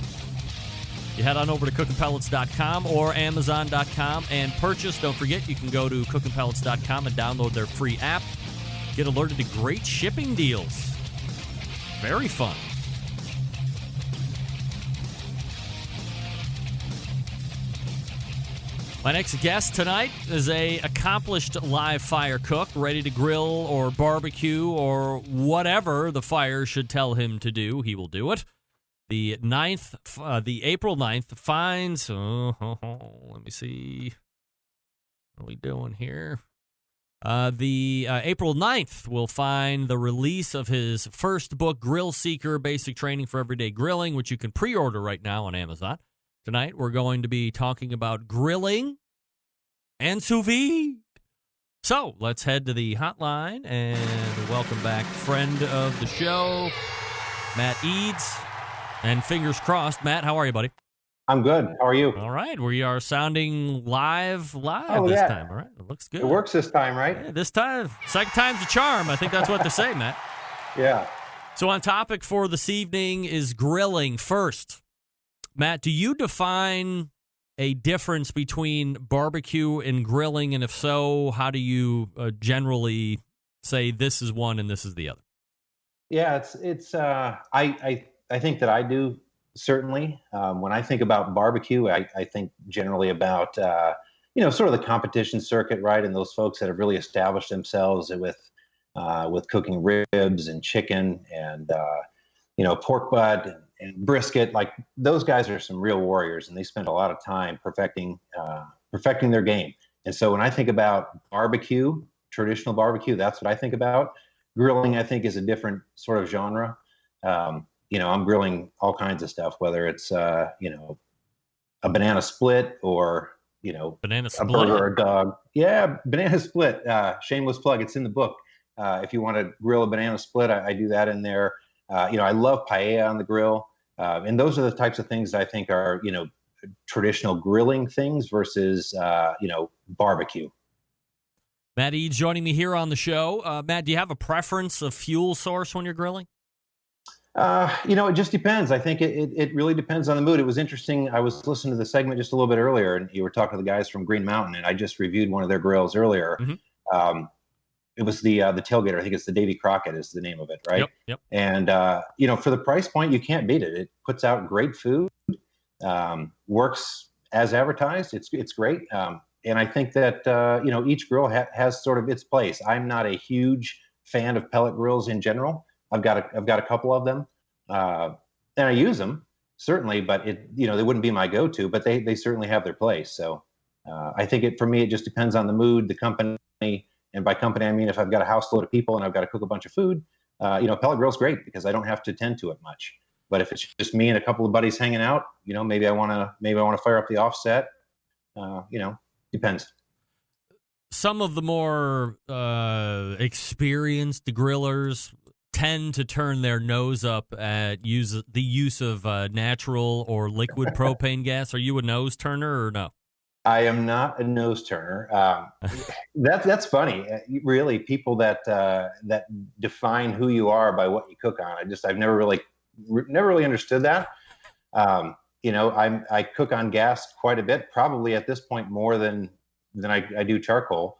You head on over to CookinPellets.com or Amazon.com and purchase. Don't forget, you can go to CookinPellets.com and download their free app. Get alerted to great shipping deals. Very fun. My next guest tonight is a accomplished live fire cook, ready to grill or barbecue or whatever the fire should tell him to do. He will do it. The April 9th finds. Let me see. What are we doing here? The April 9th will find the release of his first book, Grillseeker, Basic Training for Everyday Grilling, which you can pre-order right now on Amazon. Tonight, we're going to be talking about grilling and sous vide. So, let's head to the hotline and welcome back friend of the show, Matt Eads. And fingers crossed, Matt, how are you, buddy? I'm good. How are you? All right, we are sounding live Oh, this yeah. time. All right, it looks good. It works this time, right? Yeah, this time, second time's a charm. I think that's what they say, Matt. Yeah. So on topic for this evening is grilling. First, Matt, do you define a difference between barbecue and grilling? And if so, how do you generally say this is one and this is the other? Yeah, I think that I do, certainly. When I think about barbecue, I think generally about, sort of the competition circuit, right? And those folks that have really established themselves with cooking ribs and chicken and, pork butt and brisket. Like those guys are some real warriors, and they spend a lot of time perfecting their game. And so when I think about barbecue, traditional barbecue, that's what I think about. Grilling, I think, is a different sort of genre. I'm grilling all kinds of stuff, whether it's, a banana split or, Banana split. a burger or a dog. Yeah, banana split. Shameless plug. It's in the book. If you want to grill a banana split, I do that in there. I love paella on the grill. And those are the types of things that I think are, traditional grilling things versus, barbecue. Matt Eads joining me here on the show. Matt, do you have a preference of fuel source when you're grilling? It just depends. I think it really depends on the mood. It was interesting. I was listening to the segment just a little bit earlier, and you were talking to the guys from Green Mountain, and I just reviewed one of their grills earlier. Mm-hmm. It was the Tailgater. I think it's the Davy Crockett is the name of it, right? Yep. And for the price point, you can't beat it. It puts out great food, works as advertised. It's great. And I think that each grill has sort of its place. I'm not a huge fan of pellet grills in general. I've got a couple of them, and I use them certainly, but they wouldn't be my go-to. But they certainly have their place. So I think for me, it just depends on the mood, the company, and by company I mean if I've got a house load of people and I've got to cook a bunch of food, pellet grill's great because I don't have to tend to it much. But if it's just me and a couple of buddies hanging out, maybe I want to fire up the offset. Depends. Some of the more experienced grillers tend to turn their nose up at the use of natural or liquid propane gas. Are you a nose turner or no? I am not a nose turner. That's funny. Really, people that define who you are by what you cook on. I've never really understood that. I cook on gas quite a bit, probably at this point more than I do charcoal.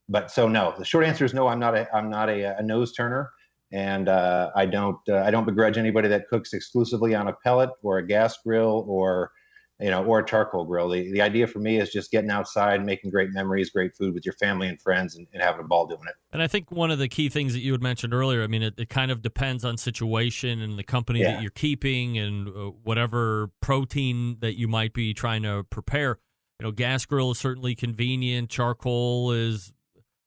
But so no, the short answer is no. I'm not a nose turner, and I don't begrudge anybody that cooks exclusively on a pellet or a gas grill or a charcoal grill. The idea for me is just getting outside, making great memories, great food with your family and friends, and having a ball doing it. And I think one of the key things that you had mentioned earlier, I mean, it kind of depends on situation and the company that you're keeping and whatever protein that you might be trying to prepare. Gas grill is certainly convenient. Charcoal is,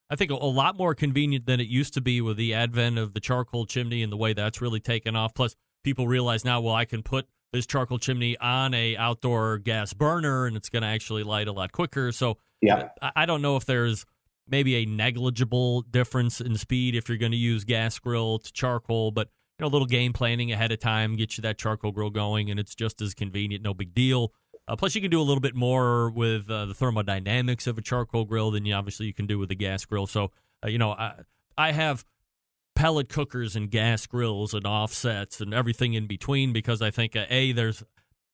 I think, a lot more convenient than it used to be with the advent of the charcoal chimney and the way that's really taken off. Plus, people realize now, well, I can put this charcoal chimney on a outdoor gas burner and it's going to actually light a lot quicker. So I don't know if there's maybe a negligible difference in speed if you're going to use gas grill to charcoal, but a little game planning ahead of time, get you that charcoal grill going, and it's just as convenient, no big deal. Plus, you can do a little bit more with the thermodynamics of a charcoal grill than you can do with a gas grill. So, I have pellet cookers and gas grills and offsets and everything in between because I think, there's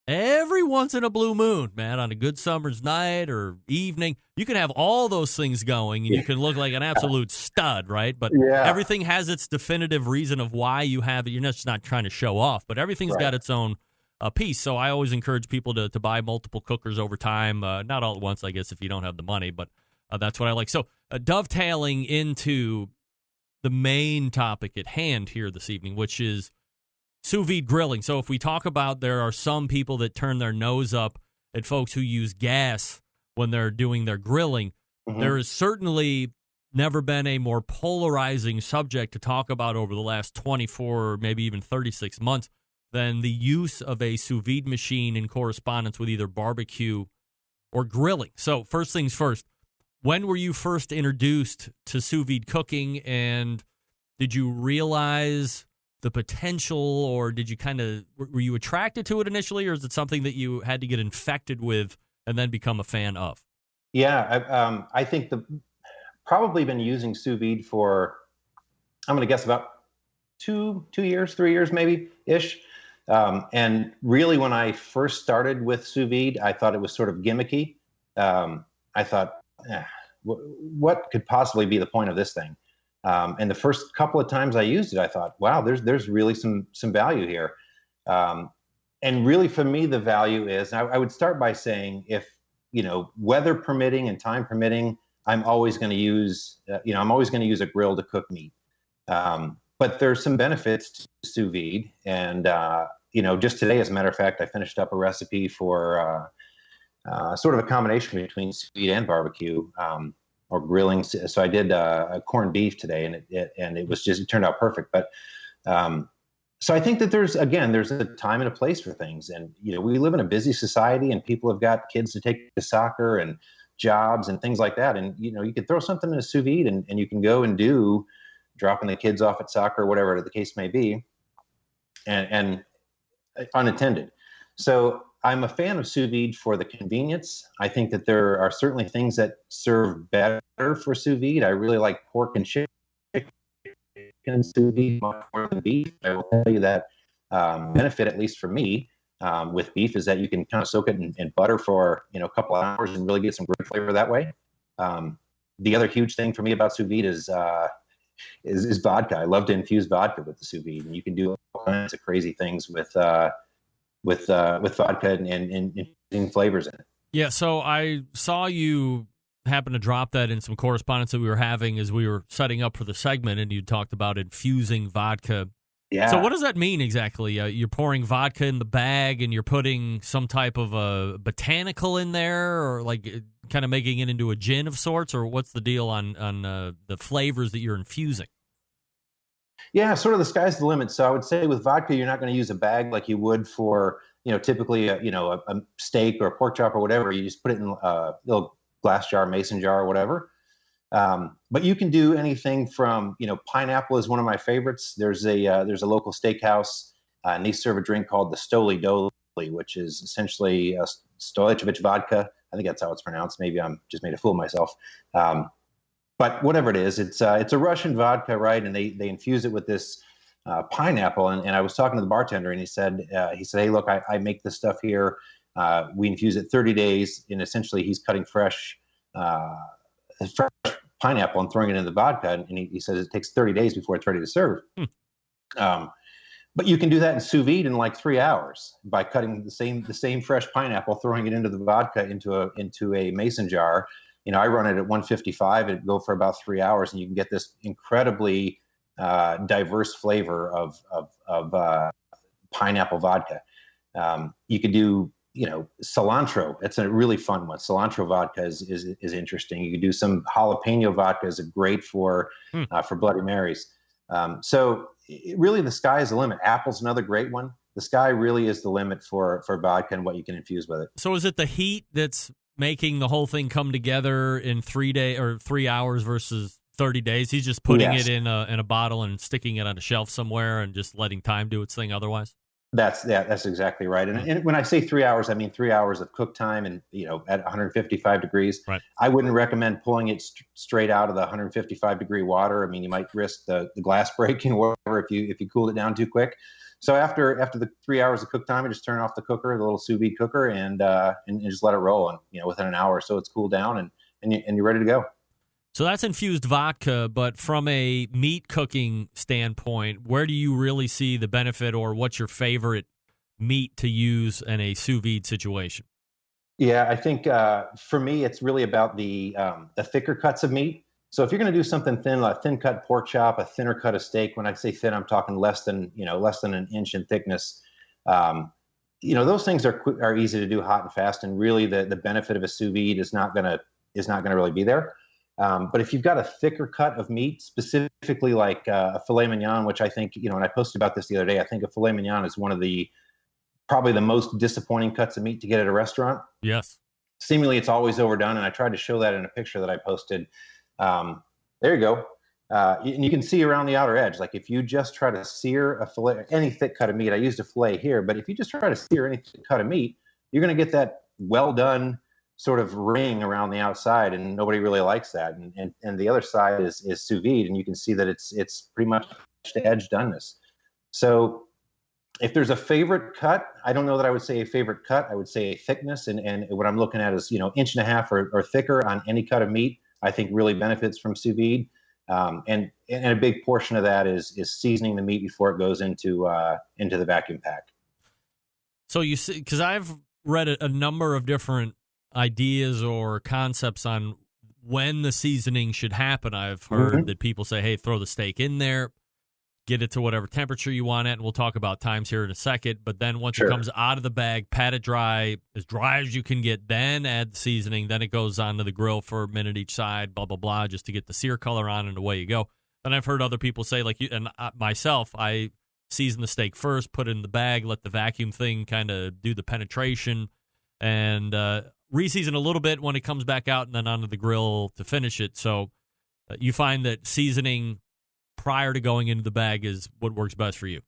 every once in a blue moon, man, on a good summer's night or evening, you can have all those things going and you can look like an absolute stud, right? But everything has its definitive reason of why you have it. You're just not trying to show off, but everything's got its own piece. So I always encourage people to buy multiple cookers over time. Not all at once, I guess, if you don't have the money, but that's what I like. So dovetailing into the main topic at hand here this evening, which is sous vide grilling. So if we talk about there are some people that turn their nose up at folks who use gas when they're doing their grilling, there has certainly never been a more polarizing subject to talk about over the last 24, maybe even 36 months than the use of a sous vide machine in correspondence with either barbecue or grilling. So first things first, when were you first introduced to sous vide cooking, and did you realize the potential, or did you were you attracted to it initially, or is it something that you had to get infected with and then become a fan of? Yeah, I think probably been using sous vide for, I'm going to guess about 3 years maybe ish. And really, when I first started with sous vide, I thought it was sort of gimmicky. I thought, what could possibly be the point of this thing? And the first couple of times I used it, I thought, wow, there's really some value here. And really, for me, the value is, I would start by saying, if weather permitting and time permitting, I'm always going to use a grill to cook meat. But there's some benefits to sous vide, and just today, as a matter of fact, I finished up a recipe for sort of a combination between sous vide and barbecue, or grilling. So I did a corned beef today, and it turned out perfect. But so I think that there's a time and a place for things, and we live in a busy society, and people have got kids to take to soccer and jobs and things like that, and you could throw something in a sous vide, and you can go and do dropping the kids off at soccer, or whatever the case may be, and unattended. So I'm a fan of sous vide for the convenience. I think that there are certainly things that serve better for sous vide. I really like pork and chicken sous vide much more than beef. I will tell you that benefit, at least for me, with beef, is that you can kind of soak it in butter for a couple of hours and really get some great flavor that way. The other huge thing for me about sous vide is vodka. I love to infuse vodka with the sous vide, and you can do all kinds of crazy things with vodka and infusing flavors in it. Yeah. So I saw you happen to drop that in some correspondence that we were having as we were setting up for the segment, and you talked about infusing vodka. Yeah. So what does that mean exactly? You're pouring vodka in the bag, and you're putting some type of a botanical in there, or like kind of making it into a gin of sorts, or what's the deal on the flavors that you're infusing? Yeah, sort of the sky's the limit. So I would say with vodka, you're not going to use a bag like you would for, typically a steak or a pork chop or whatever. You just put it in a little glass jar, mason jar, or whatever. But you can do anything from, pineapple is one of my favorites. There's a local steakhouse, and they serve a drink called the Stoli Doli, which is essentially a Stolicevich vodka. I think that's how it's pronounced. Maybe I'm just made a fool of myself. But whatever it is, it's a Russian vodka, right? And they infuse it with this pineapple. And I was talking to the bartender, and he said, hey, look, I make this stuff here. We infuse it 30 days, and essentially he's cutting fresh pineapple and throwing it in the vodka. And he says it takes 30 days before it's ready to serve. But you can do that in sous vide in like 3 hours by cutting the same fresh pineapple, throwing it into the vodka into a mason jar. I run it at 155. It'd go for about 3 hours, and you can get this incredibly diverse flavor of pineapple vodka. You could do, cilantro. It's a really fun one. Cilantro vodka is interesting. You could do some jalapeno vodka is great for Bloody Marys. So really, the sky is the limit. Apple's another great one. The sky really is the limit for vodka and what you can infuse with it. So is it the heat that's making the whole thing come together in 3 hours versus 30 days? He's just putting it in a bottle and sticking it on a shelf somewhere and just letting time do its thing otherwise? That's exactly right. And when I say 3 hours, I mean 3 hours of cook time, and at 155 degrees. Right. I wouldn't recommend pulling it straight out of the 155 degree water. I mean, you might risk the glass breaking or whatever if you cooled it down too quick. So after the 3 hours of cook time, I just turn off the cooker, the little sous vide cooker, and just let it roll. And within an hour or so, it's cooled down and you're ready to go. So that's infused vodka, but from a meat cooking standpoint, where do you really see the benefit, or what's your favorite meat to use in a sous vide situation? Yeah, I think for me, it's really about the thicker cuts of meat. So if you're going to do something thin, like a thin cut pork chop, a thinner cut of steak, when I say thin, I'm talking less than an inch in thickness. Those things are easy to do hot and fast, and really the benefit of a sous vide is not going to really be there. But if you've got a thicker cut of meat, specifically like a filet mignon, which I think, and I posted about this the other day, I think a filet mignon is one of probably the most disappointing cuts of meat to get at a restaurant. Yes. Seemingly it's always overdone. And I tried to show that in a picture that I posted. There you go. And you can see around the outer edge. Like if you just try to sear a fillet, any thick cut of meat, I used a fillet here, but if you just try to sear any thick cut of meat, you're going to get that well done sort of ring around the outside, and nobody really likes that. And the other side is sous vide, and you can see that it's pretty much to edge doneness. So if there's a favorite cut, I don't know that I would say a favorite cut. I would say a thickness, and what I'm looking at is 1.5 inch or thicker on any cut of meat. I think really benefits from sous vide, and a big portion of that is seasoning the meat before it goes into the vacuum pack. So you see, because I've read a number of different ideas or concepts on when the seasoning should happen. I've heard that people say, hey, throw the steak in there, get it to whatever temperature you want it, and we'll talk about times here in a second. But then once it comes out of the bag, pat it dry as you can get, then add the seasoning. Then it goes onto the grill for a minute each side, blah, blah, blah, just to get the sear color on, and away you go. Then I've heard other people say, like you and myself, I season the steak first, put it in the bag, let the vacuum thing kind of do the penetration, and reseason a little bit when it comes back out, and then onto the grill to finish it. So you find that seasoning prior to going into the bag is what works best for you.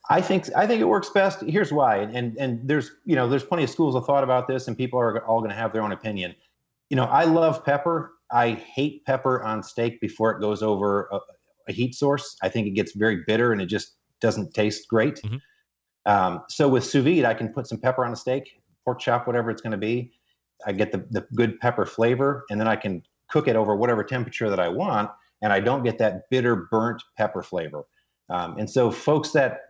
I think it works best. Here's why. And there's plenty of schools of thought about this, and people are all going to have their own opinion. I love pepper. I hate pepper on steak before it goes over a heat source. I think it gets very bitter and it just doesn't taste great. So with sous vide, I can put some pepper on a steak, pork chop, whatever it's going to be. I get the good pepper flavor, and then I can cook it over whatever temperature that I want, and I don't get that bitter, burnt pepper flavor. And so folks that,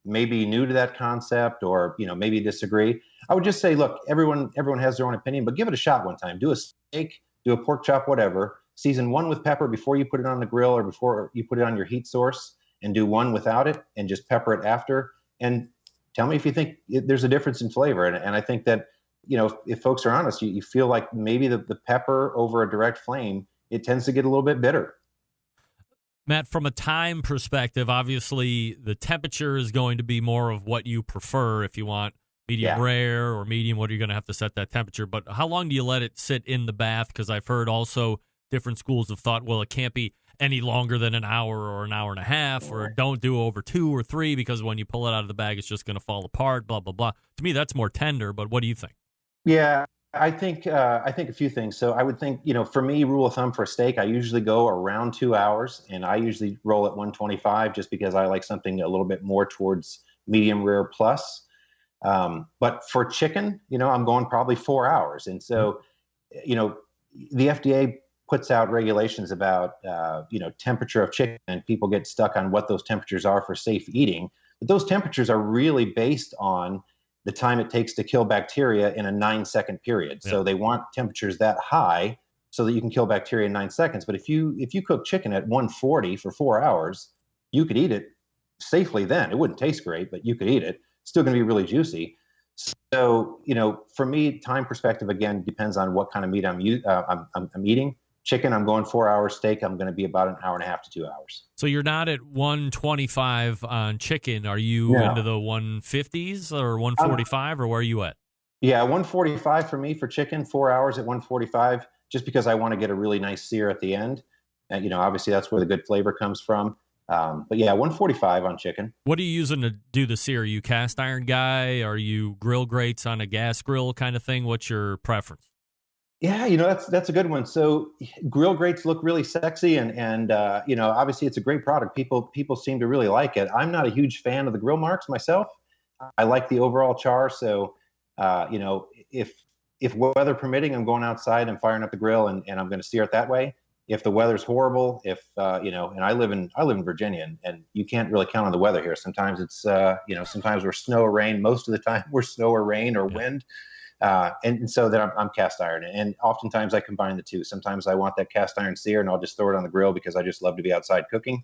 may be new to that concept or, maybe disagree, I would just say, look, everyone has their own opinion, but give it a shot one time. Do a steak, do a pork chop, whatever. Season one with pepper before you put it on the grill or before you put it on your heat source, and do one without it and just pepper it after. And tell me if you think there's a difference in flavor. And I think that, if folks are honest, you feel like maybe the pepper over a direct flame, it tends to get a little bit bitter. Matt, from a time perspective, obviously the temperature is going to be more of what you prefer. If you want medium rare or medium, what are you going to have to set that temperature? But how long do you let it sit in the bath? Because I've heard also different schools have thought, well, it can't be any longer than an hour or an hour and a half, or don't do over 2 or 3 because when you pull it out of the bag, it's just going to fall apart, blah, blah, blah. To me, that's more tender, but what do you think? Yeah, I think a few things. So I would think, for me, rule of thumb for a steak, I usually go around 2 hours, and I usually roll at 125 just because I like something a little bit more towards medium rare plus. But for chicken, I'm going probably 4 hours. And so, the FDA puts out regulations about, temperature of chicken, and people get stuck on what those temperatures are for safe eating. But those temperatures are really based on the time it takes to kill bacteria in a 9-second period. Yeah. So they want temperatures that high so that you can kill bacteria in 9 seconds. But if you cook chicken at 140 for 4 hours, you could eat it safely then. It wouldn't taste great, but you could eat it. It's still going to be really juicy. So, for me, time perspective, again, depends on what kind of meat I'm eating. Chicken, I'm going 4 hours. Steak, I'm going to be about an hour and a half to 2 hours. So you're not at 125 on chicken. Are you into the 150s or 145, or where are you at? Yeah, 145 for me for chicken, 4 hours at 145, just because I want to get a really nice sear at the end. And, obviously that's where the good flavor comes from. But yeah, 145 on chicken. What are you using to do the sear? Are you cast iron guy? Are you grill grates on a gas grill kind of thing? What's your preference? Yeah, that's a good one. So grill grates look really sexy, and obviously it's a great product. People seem to really like it. I'm not a huge fan of the grill marks myself. I like the overall char. So, if weather permitting, I'm going outside and firing up the grill, and I'm going to sear it that way. If the weather's horrible, and I live in Virginia, and you can't really count on the weather here. Sometimes it's sometimes we're snow or rain. Most of the time we're snow or rain or wind. And so then I'm cast iron, and oftentimes I combine the two. Sometimes I want that cast iron sear, and I'll just throw it on the grill because I just love to be outside cooking,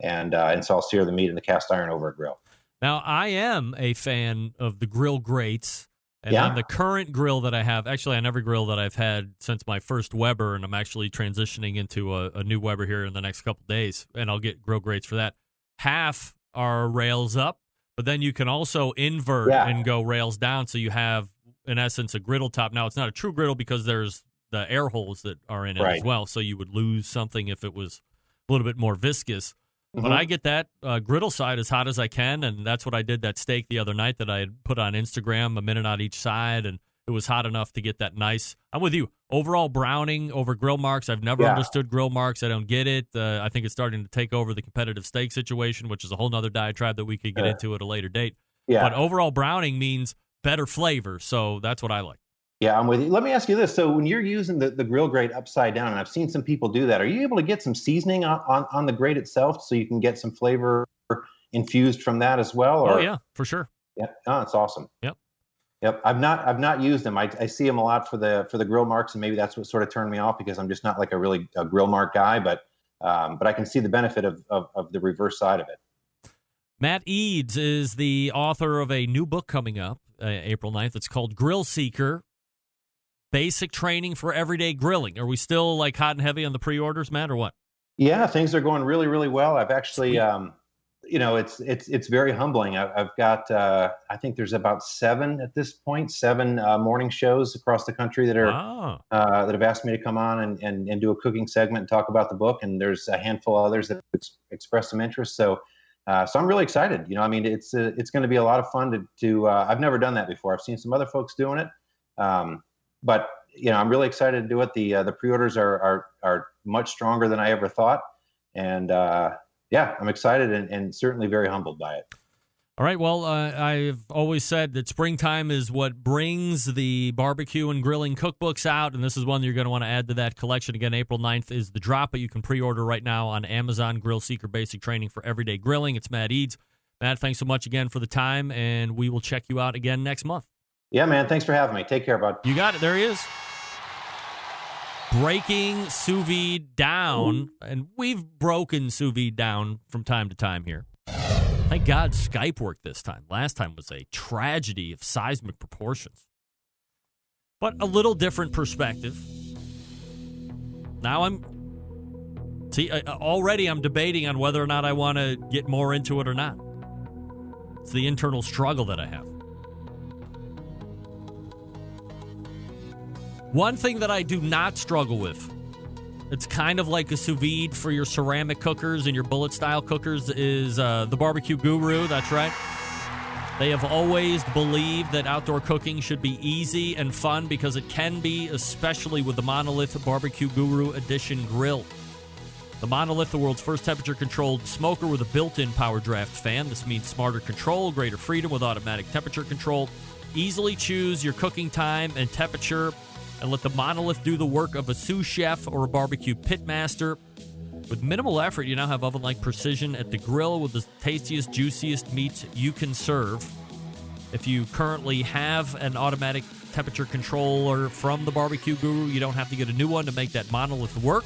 and so I'll sear the meat in the cast iron over a grill. Now, I am a fan of the grill grates, and on the current grill that I have, actually on every grill that I've had since my first Weber, and I'm actually transitioning into a new Weber here in the next couple days, and I'll get grill grates for that. Half are rails up, but then you can also invert and go rails down, so you have, in essence, a griddle top. Now, it's not a true griddle because there's the air holes that are in it as well, so you would lose something if it was a little bit more viscous. But I get that griddle side as hot as I can, and that's what I did that steak the other night that I had put on Instagram, a minute on each side, and it was hot enough to get that nice. I'm with you. Overall browning over grill marks. I've never understood grill marks. I don't get it. I think it's starting to take over the competitive steak situation, which is a whole nother diatribe that we could get into at a later date. Yeah. But overall browning means better flavor, so that's what I like. Yeah, I'm with you. Let me ask you this. So when you're using the grill grate upside down, and I've seen some people do that, are you able to get some seasoning on the grate itself so you can get some flavor infused from that as well? Or? Oh, yeah, for sure. Yeah, oh, it's awesome. Yep. I've not used them. I see them a lot for the grill marks, and maybe that's what sort of turned me off because I'm just not like a grill mark guy. But I can see the benefit of the reverse side of it. Matt Eads is the author of a new book coming up April 9th. It's called Grillseeker, Basic Training for Everyday Grilling. Are we still like hot and heavy on the pre-orders, Matt, or what? Yeah, things are going really, really well. I've actually, it's very humbling. I've got, I think there's about 7 at this point, 7 morning shows across the country that are that have asked me to come on and do a cooking segment and talk about the book. And there's a handful of others that expressed some interest. So I'm really excited. You know, I mean, it's going to be a lot of fun to I've never done that before. I've seen some other folks doing it. But you know, I'm really excited to do it. The pre-orders are much stronger than I ever thought, and I'm excited and certainly very humbled by it. All right. Well, I've always said that springtime is what brings the barbecue and grilling cookbooks out, and this is one you're going to want to add to that collection. Again, April 9th is the drop, but you can pre-order right now on Amazon. Grillseeker Basic Training for Everyday Grilling. It's Matt Eads. Matt, thanks so much again for the time, and we will check you out again next month. Yeah, man. Thanks for having me. Take care, bud. You got it. There he is. Breaking sous vide down, and we've broken sous vide down from time to time here. Thank God Skype worked this time. Last time was a tragedy of seismic proportions. But a little different perspective. Now already I'm debating on whether or not I want to get more into it or not. It's the internal struggle that I have. One thing that I do not struggle with, it's kind of like a sous vide for your ceramic cookers and your bullet-style cookers, is the Barbecue Guru. That's right. They have always believed that outdoor cooking should be easy and fun because it can be, especially with the Monolith Barbecue Guru Edition grill. The Monolith, the world's first temperature-controlled smoker with a built-in power draft fan. This means smarter control, greater freedom with automatic temperature control. Easily choose your cooking time and temperature, and let the Monolith do the work of a sous chef or a barbecue pit master. With minimal effort, you now have oven-like precision at the grill with the tastiest, juiciest meats you can serve. If you currently have an automatic temperature controller from the Barbecue Guru, you don't have to get a new one to make that Monolith work.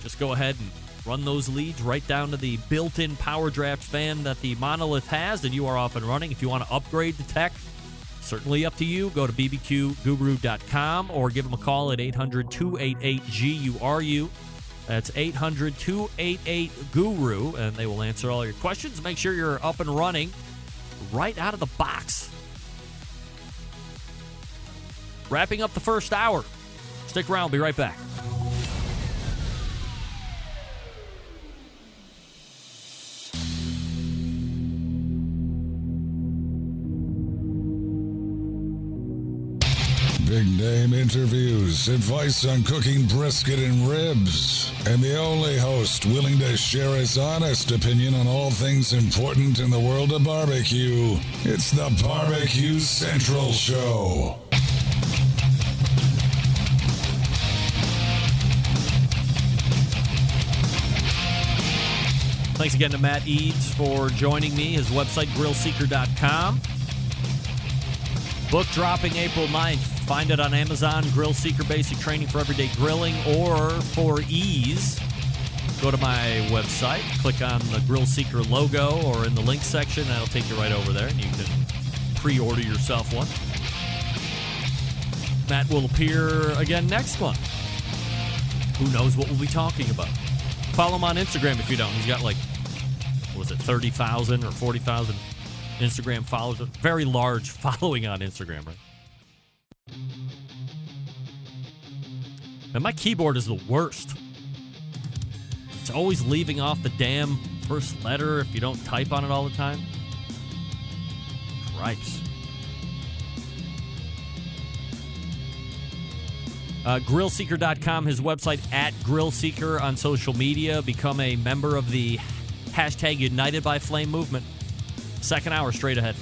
Just go ahead and run those leads right down to the built-in power draft fan that the Monolith has, and you are off and running. If you want to upgrade the tech, certainly up to you. Go to bbqguru.com or give them a call at 800-288-GURU. That's 800-288-GURU, and they will answer all your questions. Make sure you're up and running right out of the box. Wrapping up the first hour. Stick around. We'll be right back. Big name interviews, advice on cooking brisket and ribs, and the only host willing to share his honest opinion on all things important in the world of barbecue. It's the Barbecue Central Show. Thanks again to Matt Eads for joining me. His website, grillseeker.com. Book dropping April 9th. Find it on Amazon, Grillseeker Basic Training for Everyday Grilling, or for ease, go to my website, click on the Grillseeker logo or in the link section, and that'll take you right over there, and you can pre-order yourself one. Matt will appear again next month. Who knows what we'll be talking about. Follow him on Instagram if you don't. He's got 30,000 or 40,000 Instagram followers. A very large following on Instagram, right? And my keyboard is the worst. It's always leaving off the damn first letter if you don't type on it all the time. Cripes. Grillseeker.com, his website, at Grillseeker on social media. Become a member of the hashtag United by Flame movement. Second hour straight ahead.